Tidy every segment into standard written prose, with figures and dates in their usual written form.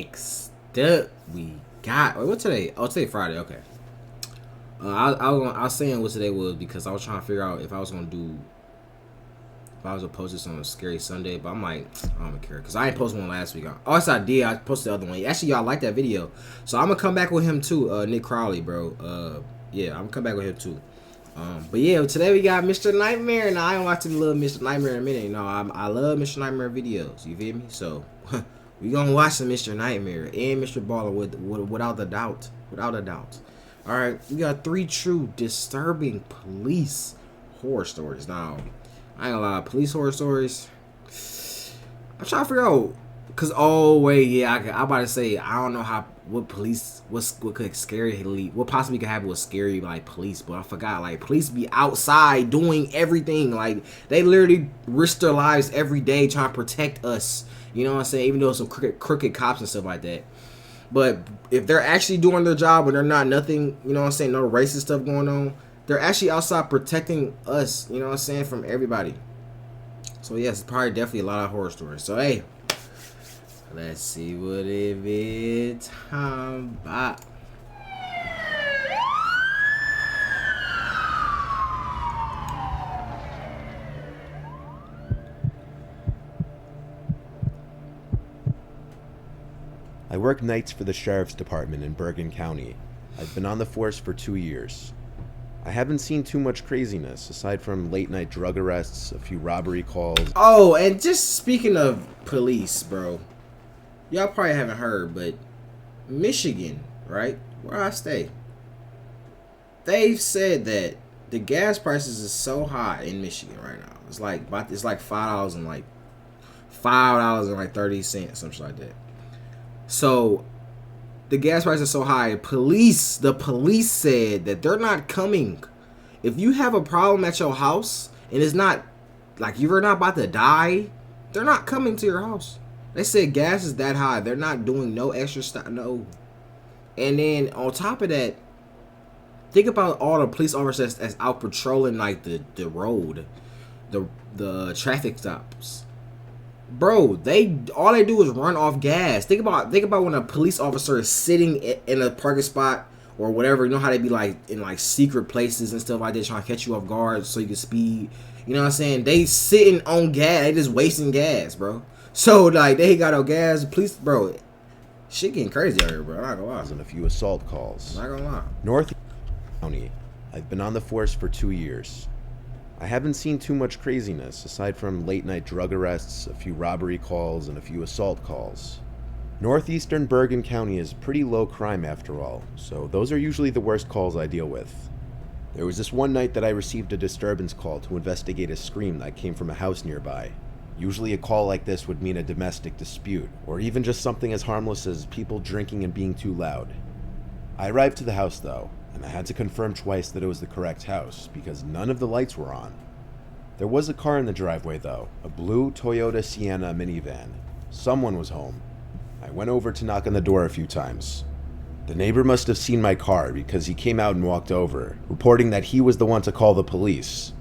Next up, we got. Wait, what today? Oh, today Friday. Okay. I was saying what today was because I was trying to figure out if I was gonna post this on a Scary Sunday, but I'm like, I don't care because I ain't posted one last week. Oh, yes, I did. I posted the other one. Actually, y'all like that video, so I'm gonna come back with him too. Nick Crowley, bro. Yeah, I'm gonna come back with him too. But yeah, today we got Mr. Nightmare. Now I ain't watching little Mr. Nightmare in a minute. No, I love Mr. Nightmare videos. You feel me? So we gonna watch some Mr. Nightmare and Mr. Baller without a doubt. Without a doubt. All right, we got 3 true disturbing police horror stories. Now, I ain't gonna lie, police horror stories. I'm trying to figure out, cause I'm about to say I don't know what could what possibly could happen with scary like police, but I forgot like police be outside doing everything, like they literally risk their lives every day trying to protect us. You know what I'm saying? Even though some crooked cops and stuff like that. But if they're actually doing their job and they're not nothing, you know what I'm saying, no racist stuff going on, they're actually outside protecting us, you know what I'm saying, from everybody. So yes, it's probably definitely a lot of horror stories. So hey, let's see what it is. Time about. I work nights for the Sheriff's Department in Bergen County. I've been on the force for 2 years. I haven't seen too much craziness, aside from late-night drug arrests, a few robbery calls. Oh, and just speaking of police, bro, y'all probably haven't heard, but Michigan, right, where I stay, they've said that the gas prices is so high in Michigan right now. It's like $5 and like $5.30, something like that. So the gas prices are so high. The police said that they're not coming. If you have a problem at your house and it's not like you're not about to die, they're not coming to your house. They said gas is that high. They're not doing no extra stuff. No. And then on top of that, think about all the police officers that's out patrolling like the road, the traffic stops. Bro, all they do is run off gas. Think about when a police officer is sitting in a parking spot or whatever. You know how they be like in like secret places and stuff like that, trying to catch you off guard so you can speed. You know what I'm saying? They sitting on gas. They just wasting gas, bro. So like they got no gas. Police, bro, shit getting crazy out here, bro. I'm not gonna lie. And a few assault calls. I'm not gonna lie. North County. I've been on the force for 2 years. I haven't seen too much craziness, aside from late-night drug arrests, a few robbery calls, and a few assault calls. Northeastern Bergen County is pretty low crime after all, so those are usually the worst calls I deal with. There was this one night that I received a disturbance call to investigate a scream that came from a house nearby. Usually a call like this would mean a domestic dispute, or even just something as harmless as people drinking and being too loud. I arrived to the house though, and I had to confirm twice that it was the correct house, because none of the lights were on. There was a car in the driveway though, a blue Toyota Sienna minivan. Someone was home. I went over to knock on the door a few times. The neighbor must have seen my car because he came out and walked over, reporting that he was the one to call the police.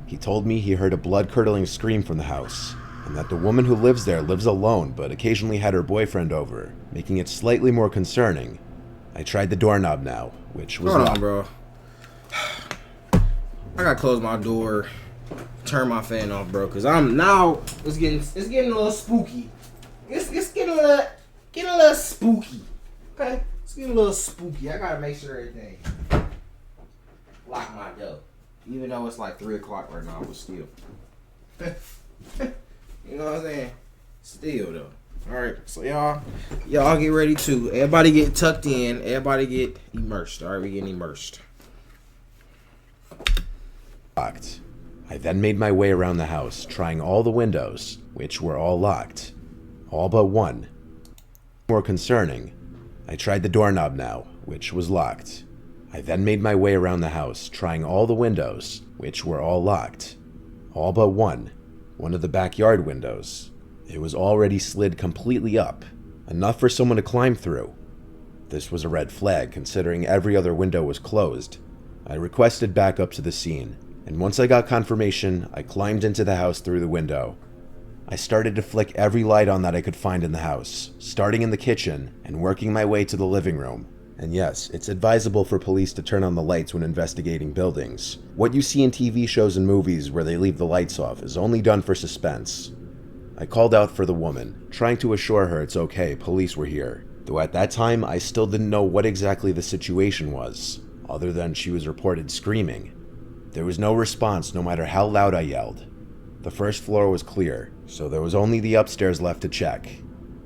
He told me he heard a blood-curdling scream from the house, and that the woman who lives there lives alone but occasionally had her boyfriend over, making it slightly more concerning. I tried the doorknob now, which was Hold on, bro. I gotta close my door, turn my fan off, bro, cause it's getting a little spooky. It's getting a little spooky. Okay, it's getting a little spooky. I gotta make sure everything lock my door, even though it's like 3 o'clock right now, but still. You know what I'm saying? Still though. Alright, so y'all get ready too. Everybody get tucked in. Everybody get immersed. Alright, we getting immersed. Locked. I then made my way around the house, trying all the windows, which were all locked. All but one. More concerning, I tried the doorknob now, which was locked. I then made my way around the house, trying all the windows, which were all locked. All but one of the backyard windows. It was already slid completely up, enough for someone to climb through. This was a red flag, considering every other window was closed. I requested backup to the scene, and once I got confirmation, I climbed into the house through the window. I started to flick every light on that I could find in the house, starting in the kitchen and working my way to the living room. And yes, it's advisable for police to turn on the lights when investigating buildings. What you see in TV shows and movies where they leave the lights off is only done for suspense. I called out for the woman, trying to assure her it's okay, police were here. Though at that time, I still didn't know what exactly the situation was, other than she was reported screaming. There was no response no matter how loud I yelled. The first floor was clear, so there was only the upstairs left to check.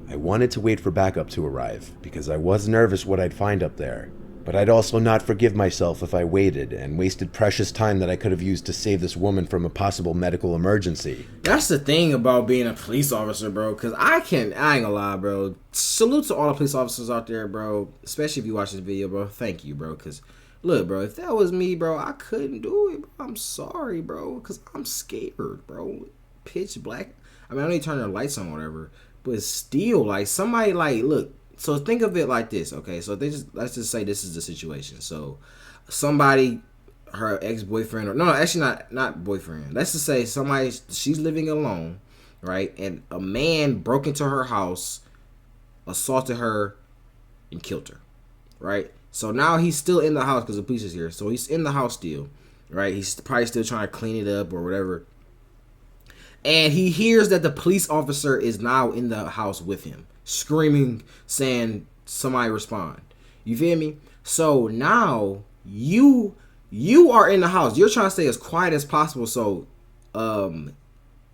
I wanted to wait for backup to arrive, because I was nervous what I'd find up there. But I'd also not forgive myself if I waited and wasted precious time that I could have used to save this woman from a possible medical emergency. That's the thing about being a police officer, bro, because I ain't gonna lie, bro. Salute to all the police officers out there, bro, especially if you watch this video, bro. Thank you, bro, because look, bro, if that was me, bro, I couldn't do it, bro. I'm sorry, bro, because I'm scared, bro. Pitch black. I mean, I know you turn the lights on, whatever, but still, like, somebody, like, look. So think of it like this, okay? So let's just say this is the situation. So somebody, her ex-boyfriend, or no, actually not boyfriend. Let's just say she's living alone, right? And a man broke into her house, assaulted her, and killed her, right? So now he's still in the house because the police is here. So he's in the house still, right? He's probably still trying to clean it up or whatever. And he hears that the police officer is now in the house with him, screaming, saying, somebody respond. You feel me? So now you are in the house. You're trying to stay as quiet as possible so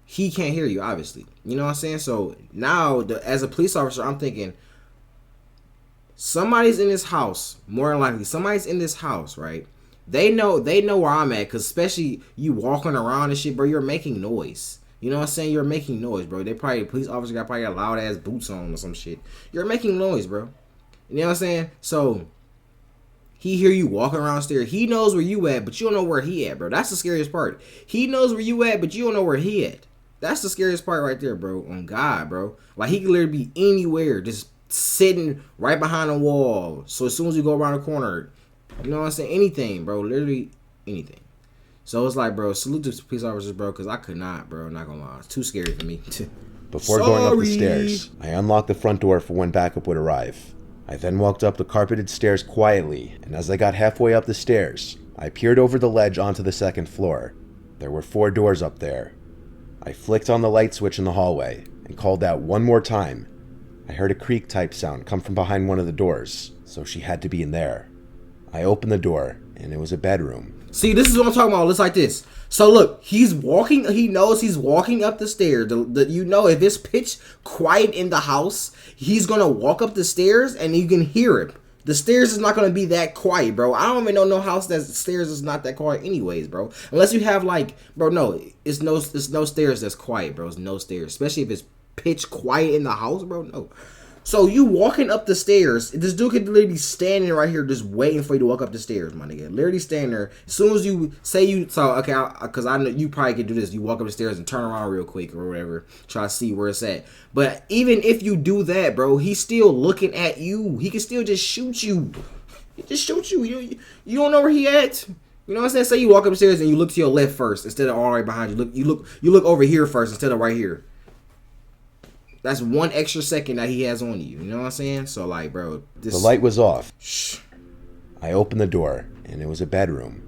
he can't hear you, obviously. You know what I'm saying? So now, as a police officer, I'm thinking, somebody's in this house. More than likely, somebody's in this house, right? They know where I'm at, because especially you walking around and shit, bro, you're making noise. You know what I'm saying? You're making noise, bro. Police officer probably got loud ass boots on or some shit. You're making noise, bro. You know what I'm saying? So he hear you walking around stairs. He knows where you at, but you don't know where he at, bro. That's the scariest part. He knows where you at, but you don't know where he at. That's the scariest part right there, bro. On God, bro. Like, he could literally be anywhere, just sitting right behind a wall. So as soon as you go around the corner, you know what I'm saying? Anything, bro. Literally anything. So it's like, bro, salute to police officers, bro, because I could not, bro. Not gonna lie. It's too scary for me. Before going up the stairs, I unlocked the front door for when backup would arrive. I then walked up the carpeted stairs quietly, and as I got halfway up the stairs, I peered over the ledge onto the second floor. There were 4 doors up there. I flicked on the light switch in the hallway and called out one more time. I heard a creak-type sound come from behind one of the doors, so she had to be in there. I opened the door, and it was a bedroom. See, this is what I'm talking about. It's like this. So look, he knows he's walking up the stairs. You know, if it's pitch quiet in the house, he's going to walk up the stairs and you can hear it. The stairs is not going to be that quiet, bro. I don't even know no house that stairs is not that quiet anyways, bro. Unless you have like, bro, no, it's no stairs that's quiet, bro. It's no stairs. Especially if it's pitch quiet in the house, bro. No. So you walking up the stairs, this dude could literally be standing right here just waiting for you to walk up the stairs, my nigga. Literally standing there. As soon as you say okay, because I know you probably could do this. You walk up the stairs and turn around real quick or whatever. Try to see where it's at. But even if you do that, bro, he's still looking at you. He can still just shoot you. He just shoot you. You don't know where he at. You know what I'm saying? Say you walk upstairs and you look to your left first instead of all right behind you. You look over here first instead of right here. That's one extra second that he has on you. You know what I'm saying? So, like, bro. The light was off. Shh. I opened the door, and it was a bedroom.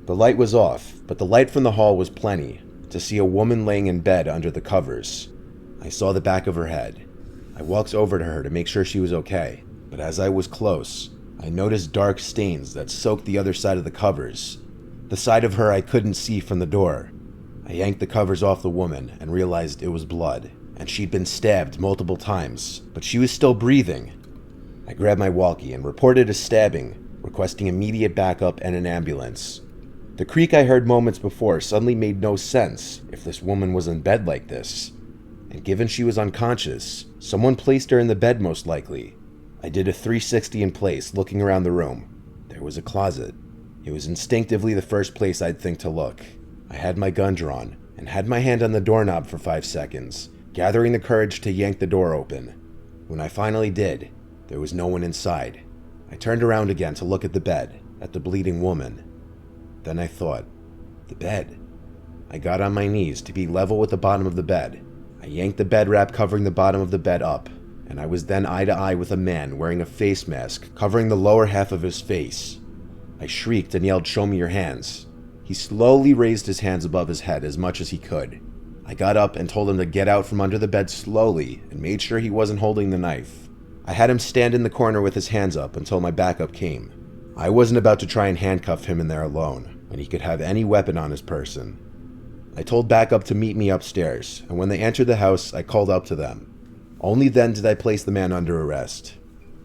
The light was off, but the light from the hall was plenty to see a woman laying in bed under the covers. I saw the back of her head. I walked over to her to make sure she was okay, but as I was close, I noticed dark stains that soaked the other side of the covers. The side of her I couldn't see from the door. I yanked the covers off the woman and realized it was blood. And she'd been stabbed multiple times, but she was still breathing. I grabbed my walkie and reported a stabbing, requesting immediate backup and an ambulance. The creak I heard moments before suddenly made no sense if this woman was in bed like this. And given she was unconscious, someone placed her in the bed most likely. I did a 360 in place, looking around the room. There was a closet. It was instinctively the first place I'd think to look. I had my gun drawn and had my hand on the doorknob for 5 seconds, gathering the courage to yank the door open. When I finally did, there was no one inside. I turned around again to look at the bed, at the bleeding woman. Then I thought, the bed. I got on my knees to be level with the bottom of the bed. I yanked the bed wrap covering the bottom of the bed up, and I was then eye to eye with a man wearing a face mask covering the lower half of his face. I shrieked and yelled, "Show me your hands." He slowly raised his hands above his head as much as he could. I got up and told him to get out from under the bed slowly and made sure he wasn't holding the knife. I had him stand in the corner with his hands up until my backup came. I wasn't about to try and handcuff him in there alone, when he could have any weapon on his person. I told backup to meet me upstairs, and when they entered the house, I called up to them. Only then did I place the man under arrest.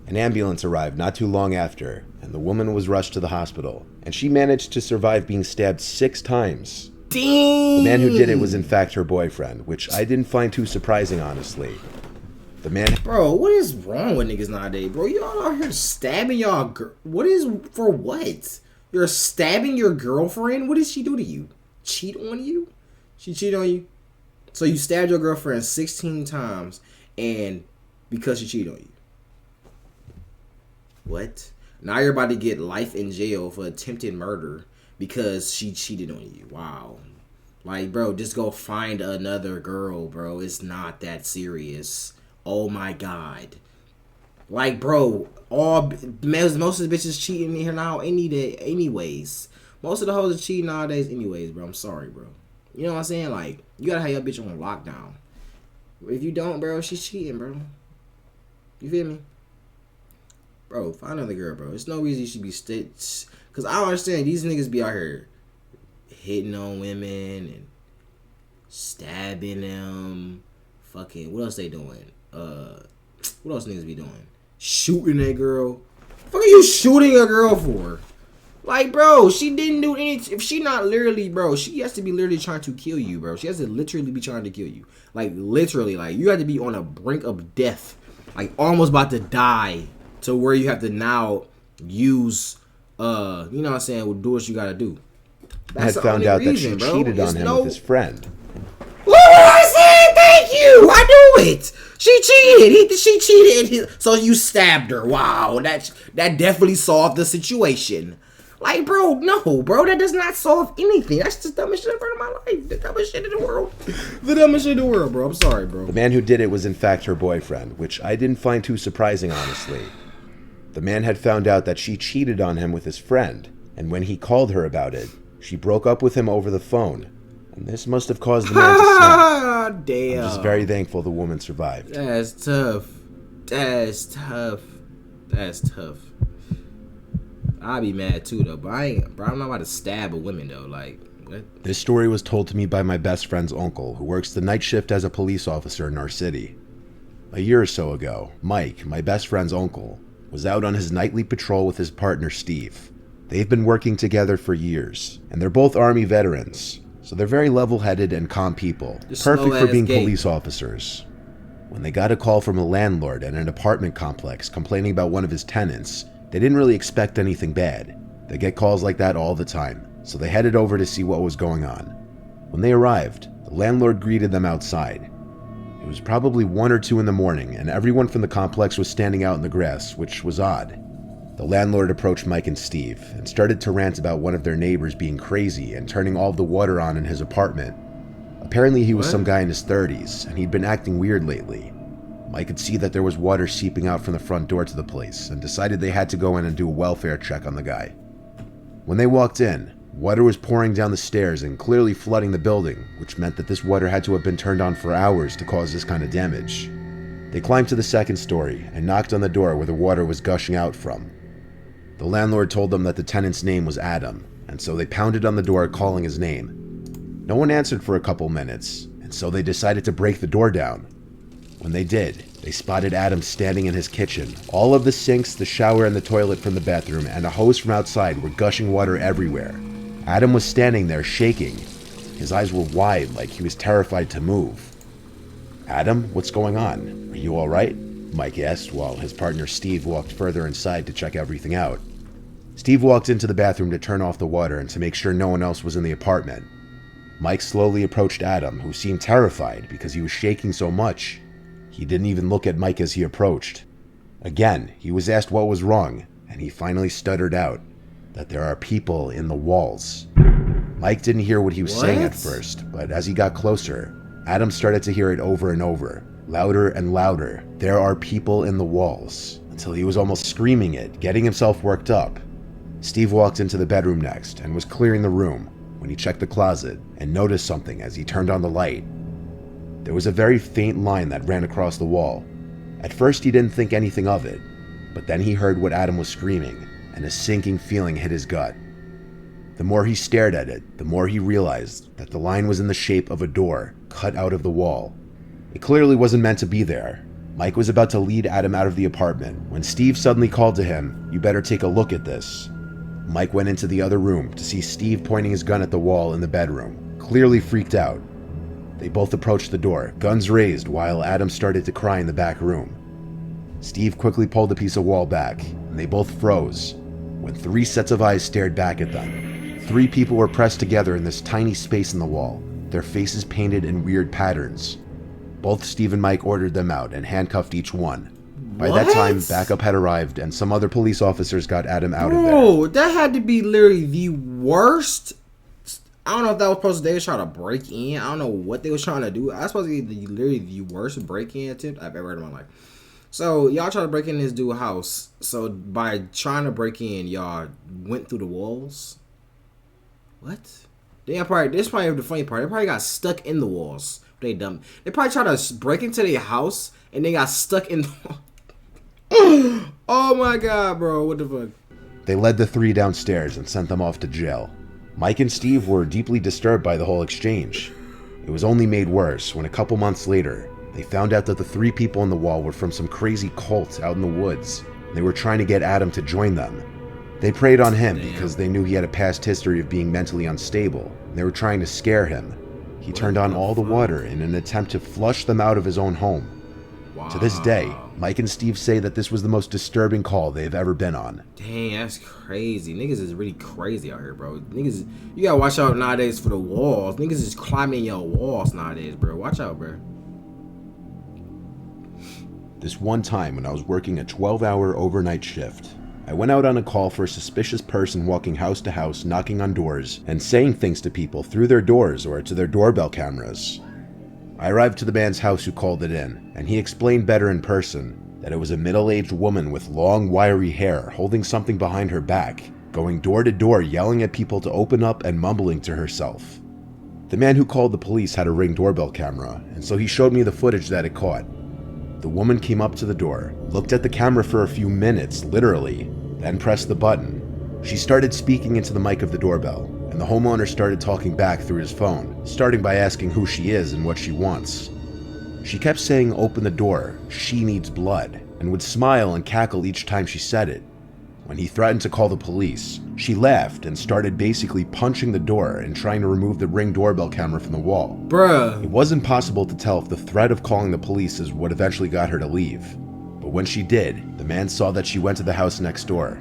An ambulance arrived not too long after, and the woman was rushed to the hospital, and she managed to survive being stabbed 6 times. Dang! The man who did it was in fact her boyfriend, which I didn't find too surprising, honestly. The man... Bro, what is wrong with niggas nowadays, bro? Y'all out here stabbing y'all what is... For what? You're stabbing your girlfriend? What did she do to you? Cheat on you? She cheated on you? So you stabbed your girlfriend 16 times, and because she cheated on you. What? Now you're about to get life in jail for attempted murder because she cheated on you. Wow. Like, bro, just go find another girl, bro. It's not that serious. Oh my God. Like, bro, most of the bitches cheating here now anyways. Most of the hoes are cheating nowadays anyways, bro. I'm sorry, bro. You know what I'm saying? Like, you gotta have your bitch on lockdown. If you don't, bro, she's cheating, bro. You feel me? Bro, find another girl, bro. There's no reason you should be stitched. Because I don't understand. These niggas be out here hitting on women and stabbing them. Fucking, what else they doing? What else niggas be doing? Shooting that girl. What are you shooting a girl for? Like, bro, she didn't do anything. If she not literally, bro, she has to be literally trying to kill you, bro. She has to literally be trying to kill you. Like, literally, like, you have to be on a brink of death. Like, almost about to die. To where you have to now use, you know what I'm saying, do what you gotta do. That's I had found out reason, that she cheated on him with his friend. What I said? Thank you. I knew it. She cheated. She cheated. So you stabbed her. Wow, that definitely solved the situation. Like, bro, no, bro, that does not solve anything. That's the dumbest shit I've heard in my life. The dumbest shit in the world. The dumbest shit in the world, bro. I'm sorry, bro. The man who did it was in fact her boyfriend, which I didn't find too surprising, honestly. The man had found out that she cheated on him with his friend, and when he called her about it, she broke up with him over the phone, and this must have caused the man to snap. Damn. I'm just very thankful the woman survived. That's tough. That's tough. That's tough. I'd be mad too, though, but I'm not about to stab a woman, though. Like, what? This story was told to me by my best friend's uncle, who works the night shift as a police officer in our city. A year or so ago, Mike, my best friend's uncle, was out on his nightly patrol with his partner Steve. They've been working together for years, and they're both Army veterans, so they're very level-headed and calm people, perfect for being police officers. When they got a call from a landlord at an apartment complex complaining about one of his tenants, they didn't really expect anything bad. They get calls like that all the time, so they headed over to see what was going on. When they arrived, the landlord greeted them outside. It was probably 1 or 2 in the morning, and everyone from the complex was standing out in the grass, which was odd. The landlord approached Mike and Steve and started to rant about one of their neighbors being crazy and turning all of the water on in his apartment. Apparently he was some guy in his 30s, and he'd been acting weird lately. Mike could see that there was water seeping out from the front door to the place, and decided they had to go in and do a welfare check on the guy. When they walked in, water was pouring down the stairs and clearly flooding the building, which meant that this water had to have been turned on for hours to cause this kind of damage. They climbed to the 2nd story and knocked on the door where the water was gushing out from. The landlord told them that the tenant's name was Adam, and so they pounded on the door calling his name. No one answered for a couple minutes, and so they decided to break the door down. When they did, they spotted Adam standing in his kitchen. All of the sinks, the shower, and the toilet from the bathroom, and a hose from outside were gushing water everywhere. Adam was standing there shaking. His eyes were wide, like he was terrified to move. "Adam, what's going on? Are you all right?" Mike asked, while his partner Steve walked further inside to check everything out. Steve walked into the bathroom to turn off the water and to make sure no one else was in the apartment. Mike slowly approached Adam, who seemed terrified because he was shaking so much. He didn't even look at Mike as he approached. Again, he was asked what was wrong, and he finally stuttered out that there are people in the walls. Mike didn't hear what he was saying at first, but as he got closer, Adam started to hear it over and over, louder and louder. "There are people in the walls," until he was almost screaming it, getting himself worked up. Steve walked into the bedroom next and was clearing the room when he checked the closet and noticed something as he turned on the light. There was a very faint line that ran across the wall. At first he didn't think anything of it, but then he heard what Adam was screaming, and a sinking feeling hit his gut. The more he stared at it, the more he realized that the line was in the shape of a door cut out of the wall. It clearly wasn't meant to be there. Mike was about to lead Adam out of the apartment when Steve suddenly called to him, "You better take a look at this." Mike went into the other room to see Steve pointing his gun at the wall in the bedroom, clearly freaked out. They both approached the door, guns raised, while Adam started to cry in the back room. Steve quickly pulled a piece of wall back, and they both froze when 3 sets of eyes stared back at them. 3 people were pressed together in this tiny space in the wall, their faces painted in weird patterns. Both Steve and Mike ordered them out and handcuffed each one. By that time, backup had arrived and some other police officers got Adam out of there. Bro, that had to be literally the worst. I don't know if that was supposed to, they were trying to break in. I don't know what they was trying to do. I was supposed to be literally the worst break-in attempt I've ever heard in my life. So, y'all try to break in this dude's house. So, by trying to break in, y'all went through the walls? What? This is probably the funny part. They probably got stuck in the walls. They dumb. They probably tried to break into their house and they got stuck in the Oh my god, bro. What the fuck? They led the 3 downstairs and sent them off to jail. Mike and Steve were deeply disturbed by the whole exchange. It was only made worse when a couple months later, they found out that the 3 people on the wall were from some crazy cult out in the woods. They were trying to get Adam to join them. They preyed on him because they knew he had a past history of being mentally unstable. They were trying to scare him. He turned on all the water in an attempt to flush them out of his own home. Wow. To this day, Mike and Steve say that this was the most disturbing call they've ever been on. Dang, that's crazy. Niggas is really crazy out here, bro. Niggas, you gotta watch out nowadays for the walls. Niggas is climbing your walls nowadays, bro. Watch out, bro. This one time when I was working a 12-hour overnight shift, I went out on a call for a suspicious person walking house to house, knocking on doors, and saying things to people through their doors or to their doorbell cameras. I arrived to the man's house who called it in, and he explained better in person that it was a middle-aged woman with long, wiry hair holding something behind her back, going door to door yelling at people to open up and mumbling to herself. The man who called the police had a Ring doorbell camera, and so he showed me the footage that it caught. The woman came up to the door, looked at the camera for a few minutes, literally, then pressed the button. She started speaking into the mic of the doorbell, and the homeowner started talking back through his phone, starting by asking who she is and what she wants. She kept saying, "Open the door, she needs blood," and would smile and cackle each time she said it. When he threatened to call the police, she laughed and started basically punching the door and trying to remove the Ring doorbell camera from the wall. Bruh. It wasn't possible to tell if the threat of calling the police is what eventually got her to leave. But when she did, the man saw that she went to the house next door.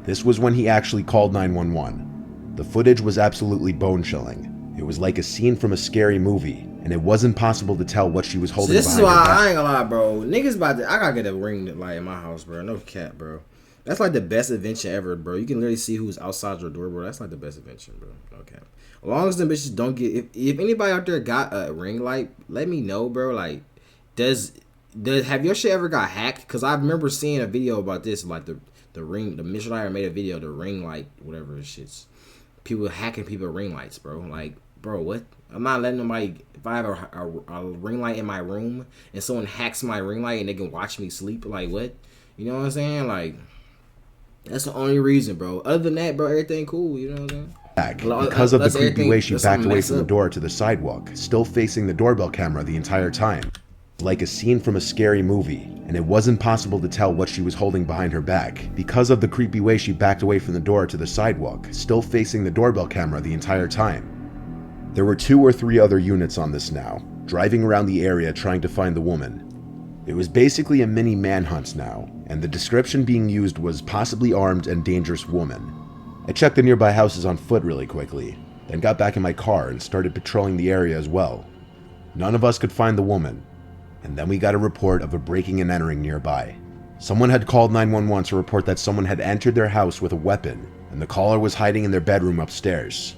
This was when he actually called 911. The footage was absolutely bone-chilling. It was like a scene from a scary movie, and it wasn't possible to tell what she was holding behind her back. This is why I ain't gonna lie, bro. Niggas I gotta get a Ring light in my house, bro. No cap, bro. That's like the best invention ever, bro. You can literally see who's outside your door, bro. That's like the best invention, bro. No cap. As long as the bitches don't get... If anybody out there got a Ring light, let me know, bro. Like, have your shit ever got hacked? Because I remember seeing a video about this, like the Ring, the missionary made a video, the Ring light, whatever shit's. People hacking people Ring lights, bro. Like, bro, what? I'm not letting nobody... If I have a Ring light in my room and someone hacks my Ring light and they can watch me sleep, like, what? You know what I'm saying? Like, that's the only reason, bro. Other than that, bro, everything cool. You know what I'm saying? Because of the creepy way she backed away from the door to the sidewalk, still facing the doorbell camera the entire time. Like a scene from a scary movie, and it wasn't possible to tell what she was holding behind her back because of the creepy way she backed away from the door to the sidewalk, still facing the doorbell camera the entire time. There were 2 or 3 other units on this now, driving around the area trying to find the woman. It was basically a mini manhunt now, and the description being used was possibly armed and dangerous woman. I checked the nearby houses on foot really quickly, then got back in my car and started patrolling the area as well. None of us could find the woman, and then we got a report of a breaking and entering nearby. Someone had called 911 to report that someone had entered their house with a weapon, and the caller was hiding in their bedroom upstairs.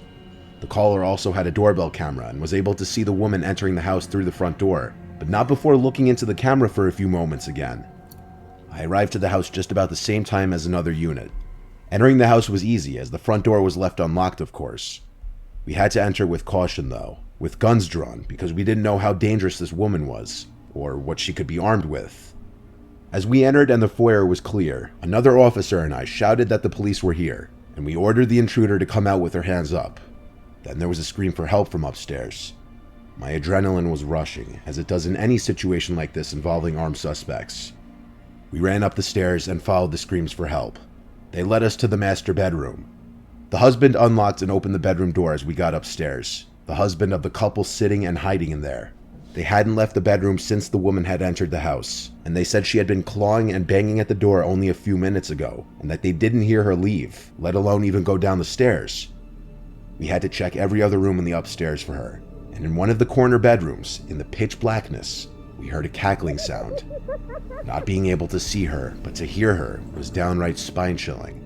The caller also had a doorbell camera and was able to see the woman entering the house through the front door, but not before looking into the camera for a few moments again. I arrived to the house just about the same time as another unit. Entering the house was easy, as the front door was left unlocked, of course. We had to enter with caution, though, with guns drawn, because we didn't know how dangerous this woman was, or what she could be armed with. As we entered and the foyer was clear, another officer and I shouted that the police were here, and we ordered the intruder to come out with her hands up. Then there was a scream for help from upstairs. My adrenaline was rushing, as it does in any situation like this involving armed suspects. We ran up the stairs and followed the screams for help. They led us to the master bedroom. The husband unlocked and opened the bedroom door as we got upstairs, the husband of the couple sitting and hiding in there. They hadn't left the bedroom since the woman had entered the house, and they said she had been clawing and banging at the door only a few minutes ago, and that they didn't hear her leave, let alone even go down the stairs. We had to check every other room in the upstairs for her, and in one of the corner bedrooms, in the pitch blackness, we heard a cackling sound. Not being able to see her, but to hear her, was downright spine-chilling.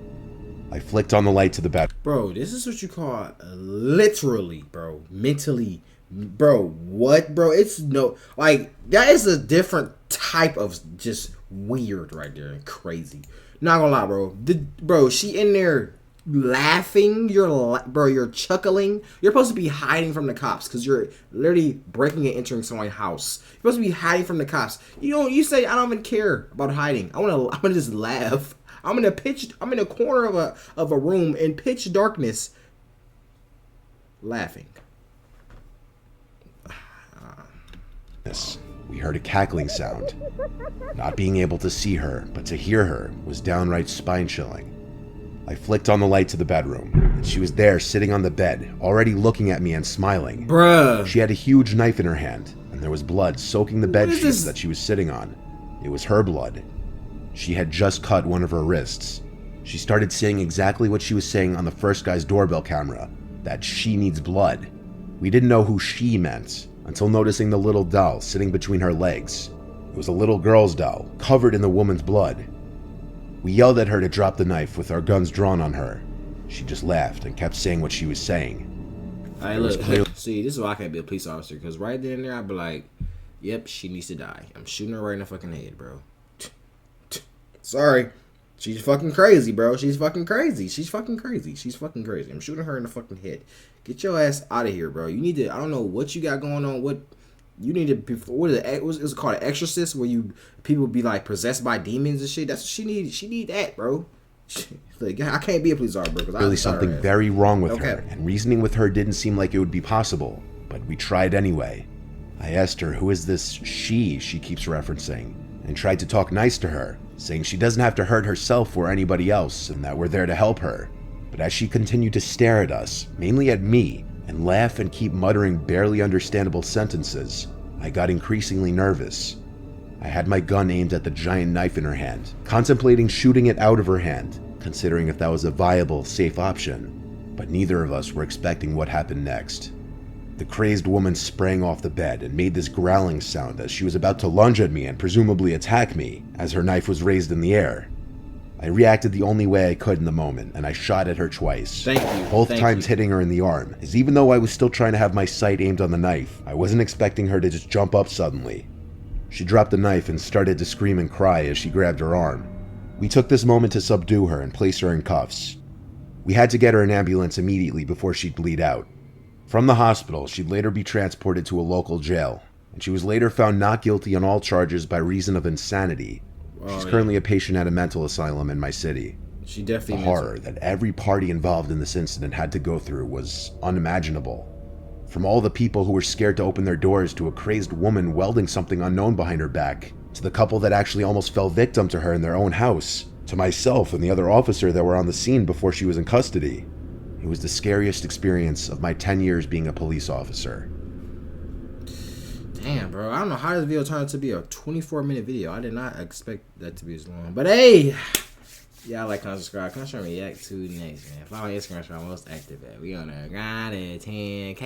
I flicked on the light to the bed. Bro, this is what you call literally, bro, mentally, bro, what, bro? It's no, like, that is a different type of just weird right there and crazy. Not gonna lie, bro. Bro, she in there laughing, you're chuckling. You're supposed to be hiding from the cops because you're literally breaking and entering someone's house. You're supposed to be hiding from the cops. You say, I don't even care about hiding. I'm gonna just laugh. I'm in a corner of a room in pitch darkness, laughing. We heard a cackling sound. Not being able to see her, but to hear her, was downright spine-chilling. I flicked on the light to the bedroom, and she was there sitting on the bed, already looking at me and smiling. Bruh. She had a huge knife in her hand, and there was blood soaking the bed sheets that she was sitting on. It was her blood. She had just cut one of her wrists. She started saying exactly what she was saying on the first guy's doorbell camera, that she needs blood. We didn't know who she meant, until noticing the little doll sitting between her legs. It was a little girl's doll, covered in the woman's blood. We yelled at her to drop the knife with our guns drawn on her. She just laughed and kept saying what she was saying. Alright, look, see, this is why I can't be a police officer, because right then and there, I'd be like, yep, she needs to die. I'm shooting her right in the fucking head, bro. Sorry. She's fucking crazy, bro. She's fucking crazy. She's fucking crazy. She's fucking crazy. I'm shooting her in the fucking head. Get your ass out of here, bro. You need to, I don't know what you got going on. What you need to, what is it? What's it called? An exorcist, where people be like possessed by demons and shit. That's what she need. She need that, bro. Like, I can't be a police officer, bro. Really something very wrong with her, and reasoning with her didn't seem like it would be possible, but we tried anyway. I asked her, who is this she keeps referencing, and tried to talk nice to her, saying she doesn't have to hurt herself or anybody else, and that we're there to help her. But as she continued to stare at us, mainly at me, and laugh and keep muttering barely understandable sentences, I got increasingly nervous. I had my gun aimed at the giant knife in her hand, contemplating shooting it out of her hand, considering if that was a viable, safe option. But neither of us were expecting what happened next. The crazed woman sprang off the bed and made this growling sound as she was about to lunge at me and presumably attack me, as her knife was raised in the air. I reacted the only way I could in the moment, and I shot at her twice. Thank you. Both times hitting her in the arm, as even though I was still trying to have my sight aimed on the knife, I wasn't expecting her to just jump up suddenly. She dropped the knife and started to scream and cry as she grabbed her arm. We took this moment to subdue her and place her in cuffs. We had to get her an ambulance immediately before she'd bleed out. From the hospital, she'd later be transported to a local jail, and she was later found not guilty on all charges by reason of insanity. She's currently a patient at a mental asylum in my city. She definitely The horror that every party involved in this incident had to go through was unimaginable. From all the people who were scared to open their doors, to a crazed woman welding something unknown behind her back, to the couple that actually almost fell victim to her in their own house, to myself and the other officer that were on the scene before she was in custody. It was the scariest experience of my 10 years being a police officer. Damn, bro. I don't know how this video turned out to be a 24-minute video. I did not expect that to be as long. But hey, y'all like, comment, subscribe. Come show me react to next, man. Follow Instagram, I'm most active at. We on a grind at 10K.